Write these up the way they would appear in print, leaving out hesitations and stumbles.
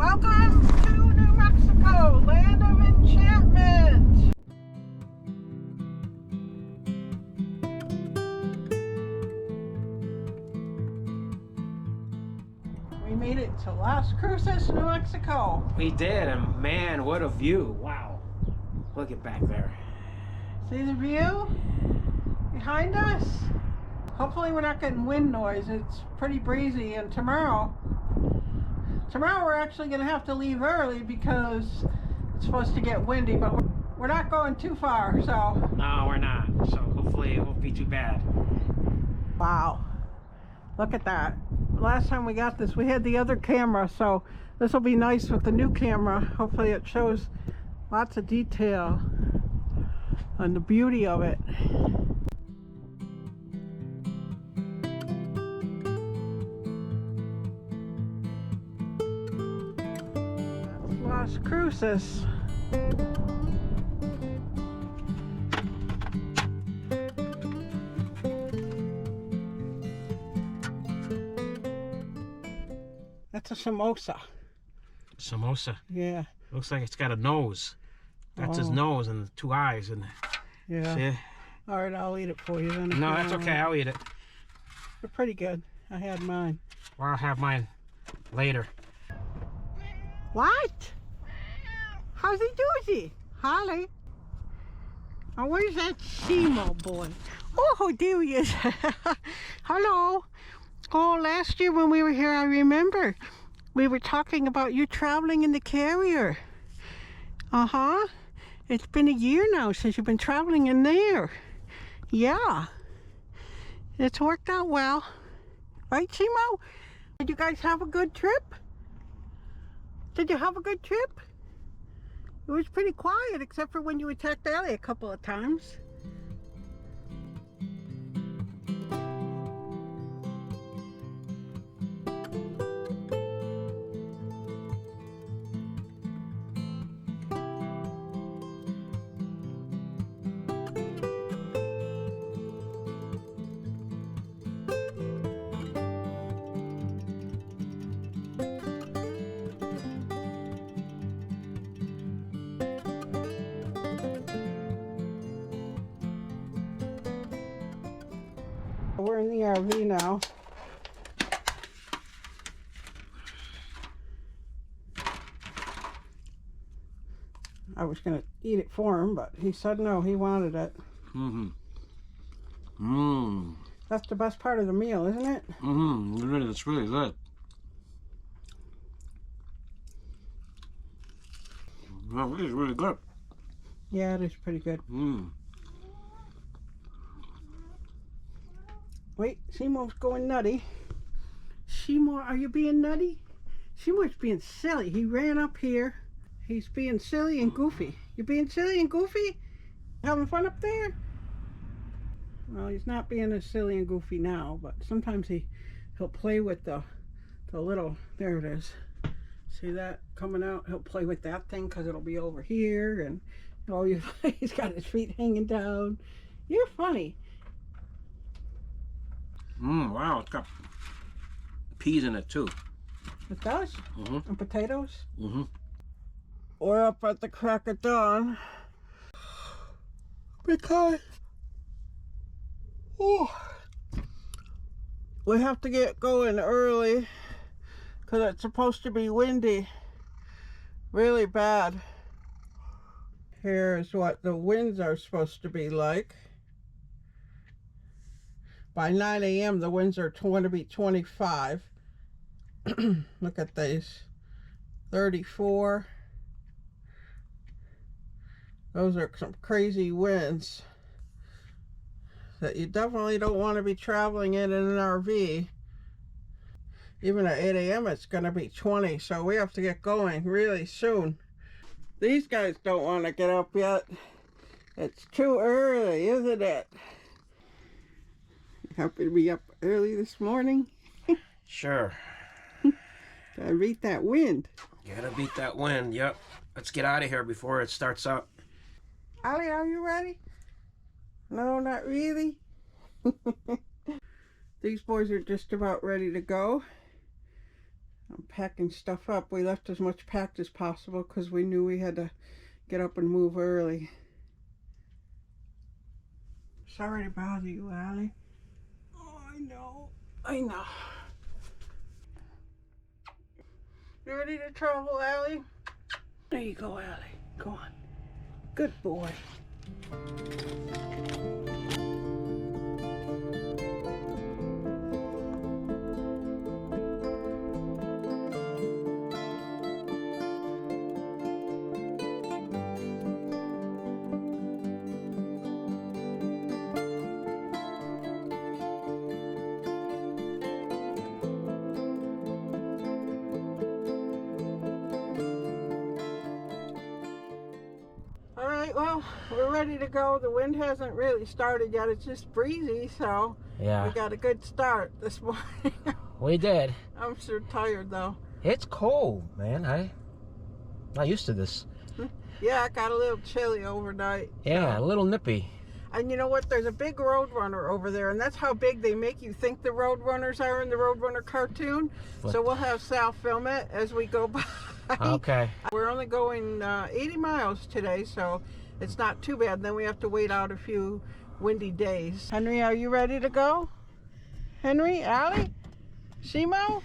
Welcome to New Mexico, land of enchantment. We made it to Las Cruces, New Mexico. We did, and man, what a view. Wow. Look at back there. See the view behind us? Hopefully we're not getting wind noise. It's pretty breezy, and tomorrow we're actually going to have to leave early because it's supposed to get windy, but we're not going too far, so. No, we're not. So hopefully it won't be too bad. Wow. Look at that. Last time we got this, we had the other camera, so this will be nice with the new camera. Hopefully it shows lots of detail and the beauty of it. Las Cruces. That's a samosa. Samosa. Yeah. Looks like it's got a nose. That's his nose and two eyes. And Yeah. see? All right, I'll eat it for you then. No, that's okay. I'll eat it. They're pretty good. I had mine. Or I'll have mine later. What? How's he doing? Holly? Oh, where's that Simo boy? Oh, there he is. Hello. Oh, last year when we were here, I remember we were talking about you traveling in the carrier. Uh-huh. It's been a year now since you've been traveling in there. Yeah. It's worked out well. Right, Simo? Did you guys have a good trip? Did you have a good trip? It was pretty quiet, except for when you attacked Allie a couple of times. We're in the RV now. I was going to eat it for him, but he said no, he wanted it. Mm-hmm. Mmm. That's the best part of the meal, isn't it? Mm-hmm. It's really good. Well, it is really good. Yeah, it is pretty good. Mmm. Wait, Seymour's going nutty. Seymour, are you being nutty? Seymour's being silly. He ran up here. He's being silly and goofy. You being silly and goofy? Having fun up there? Well, he's not being as silly and goofy now, but sometimes he'll play with the little, there it is. See that coming out? He'll play with that thing because it'll be over here, and oh, he's got his feet hanging down. You're funny. Wow, it's got peas in it too. It does? Mm-hmm. And potatoes? Mm-hmm. We're up at the crack of dawn because we have to get going early because it's supposed to be windy, really bad. Here's what the winds are supposed to be like. By 9 a.m. the winds are going to be 25. Look at these. 34. Those are some crazy winds that you definitely don't want to be traveling in an RV. Even at 8 a.m. it's going to be 20, so we have to get going really soon. These guys don't want to get up yet. It's too early, isn't it? Happy to be up early this morning. Sure. Gotta beat that wind. Gotta beat that wind, yep. Let's get out of here before it starts up. Allie, are you ready? No, not really. These boys are just about ready to go. I'm packing stuff up. We left as much packed as possible because we knew we had to get up and move early. Sorry to bother you, Allie. Oh, I know. I know. You ready to travel, Allie? There you go, Allie. Go on. Good boy. Well, we're ready to go. The wind hasn't really started yet. It's just breezy, so Yeah. we got a good start this morning. We did. I'm so tired, though. It's cold, man. I'm not used to this. Yeah, it got a little chilly overnight. Yeah, a little nippy. And you know what? There's a big Roadrunner over there, and that's how big they make you think the Roadrunners are in the Roadrunner cartoon. What? So we'll have Sal film it as we go by. Okay. We're only going 80 miles today, so it's not too bad. Then we have to wait out a few windy days. Henry, are you ready to go? Henry, Allie, Shimo?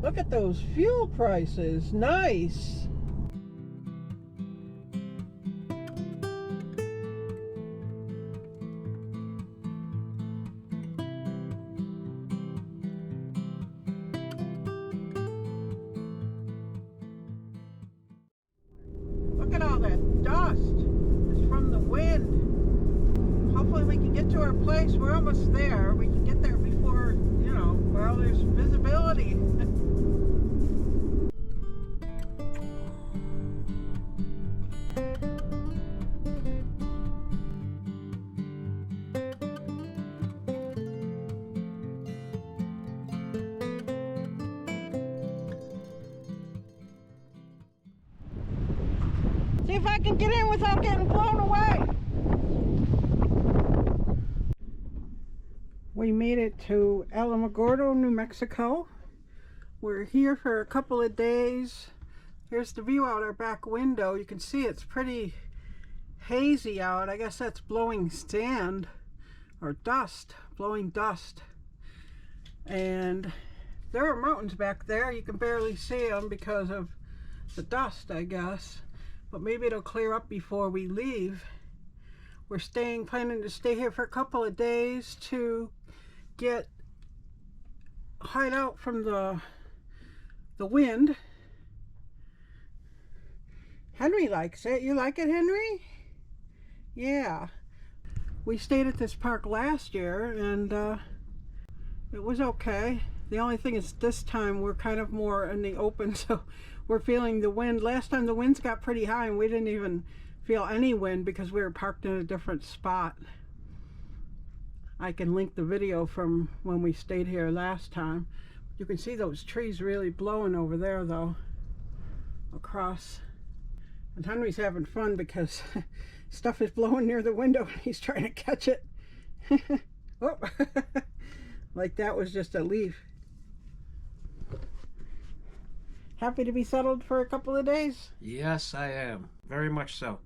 Look at those fuel prices. Nice. Look at all that dust. It's from the wind. Hopefully we can get to our place. We're almost there. We can get there before, you know, well, there's visibility. See if I can get in without getting blown away. We made it to Alamogordo, New Mexico. We're here for a couple of days. Here's the view out our back window. You can see it's pretty hazy out. I guess that's blowing sand or dust, blowing dust. And there are mountains back there. You can barely see them because of the dust, I guess. But maybe it'll clear up before we leave. We're planning to stay here for a couple of days to hide out from the wind. Henry likes it. You like it, Henry? Yeah. We stayed at this park last year and it was okay. The only thing is this time we're kind of more in the open, so we're feeling the wind. Last time the winds got pretty high and we didn't even feel any wind because we were parked in a different spot. I can link the video from when we stayed here last time. You can see those trees really blowing over there though, across. And Henry's having fun because stuff is blowing near the window and he's trying to catch it. Oh, like that was just a leaf. Happy to be settled for a couple of days? Yes, I am. Very much so.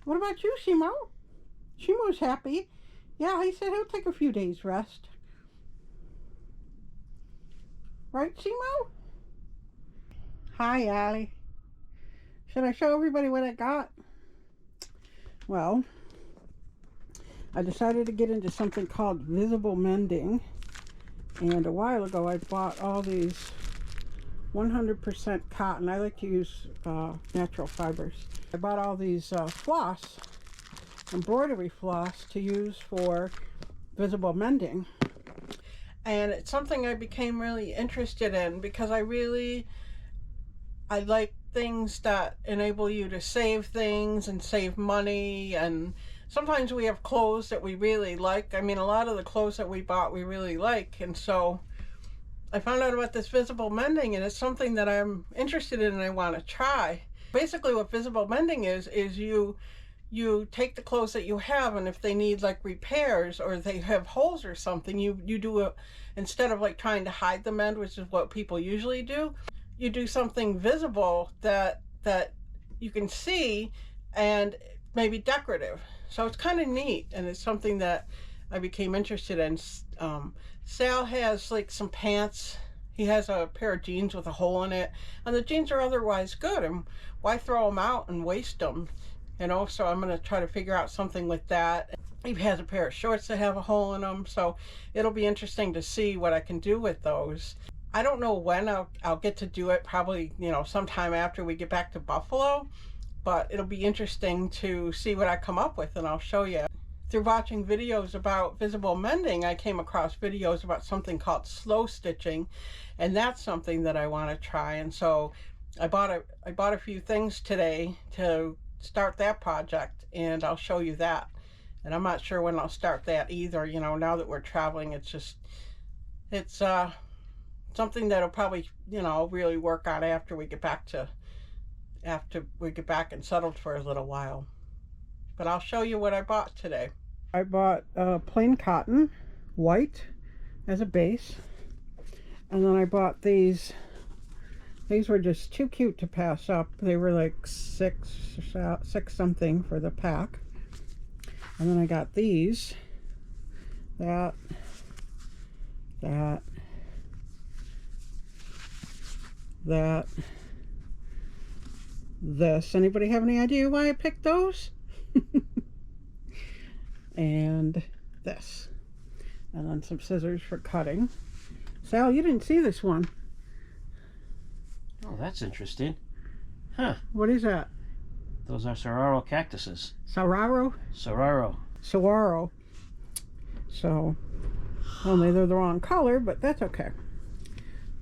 What about you, Shimo? Shimo's happy. Yeah, he said he'll take a few days rest. Right, Shimo? Hi, Allie. Should I show everybody what I got? Well, I decided to get into something called visible mending. And a while ago, I bought all these 100% cotton. I like to use natural fibers. I bought all these floss, embroidery floss, to use for visible mending. And it's something I became really interested in because I like things that enable you to save things and save money. And sometimes we have clothes that we really like. I mean, a lot of the clothes that we bought we really like, and so I found out about this visible mending, and it's something that I'm interested in and I want to try. Basically what visible mending is you take the clothes that you have, and if they need like repairs or they have holes or something, you do a, instead of like trying to hide the mend, which is what people usually do, you do something visible that you can see and maybe decorative. So it's kind of neat, and it's something that I became interested in. Sal has like some pants. He has a pair of jeans with a hole in it, and the jeans are otherwise good, and why throw them out and waste them, you know? So I'm going to try to figure out something with that. He has a pair of shorts that have a hole in them, so it'll be interesting to see what I can do with those. I don't know when I'll get to do it, probably, you know, sometime after we get back to Buffalo, but it'll be interesting to see what I come up with, and I'll show you. Through watching videos about visible mending, I came across videos about something called slow stitching, and that's something that I want to try. And so I bought a few things today to start that project, and I'll show you that. And I'm not sure when I'll start that either. You know, now that we're traveling, it's something that'll probably, you know, really work on after we get back and settled for a little while. But I'll show you what I bought today. I bought plain cotton, white as a base. And then I bought these. These were just too cute to pass up. They were like six something for the pack. And then I got these. This. Anybody have any idea why I picked those? And this. And then some scissors for cutting. Sal, you didn't see this one. Oh, that's interesting. Huh. What is that? Those are saguaro cactuses. Saguaro? Saguaro. Saguaro. So, only they're the wrong color, but that's okay.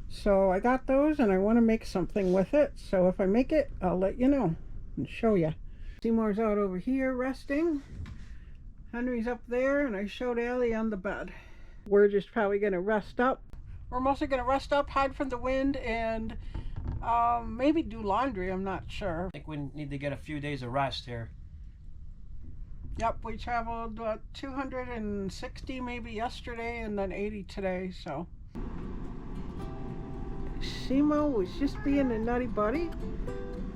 So I got those, and I want to make something with it. So if I make it, I'll let you know and show you. Seymour's out over here resting. Henry's up there, and I showed Allie on the bed. We're just probably going to rest up. We're mostly going to rest up, hide from the wind, and maybe do laundry. I'm not sure. I think we need to get a few days of rest here. Yep, we traveled 260 maybe yesterday, and then 80 today, so. Simo was just being a nutty buddy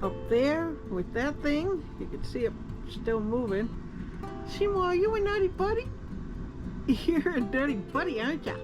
up there with that thing. You can see it still moving. Simo, are you a nutty buddy? You're a nutty buddy, aren't ya?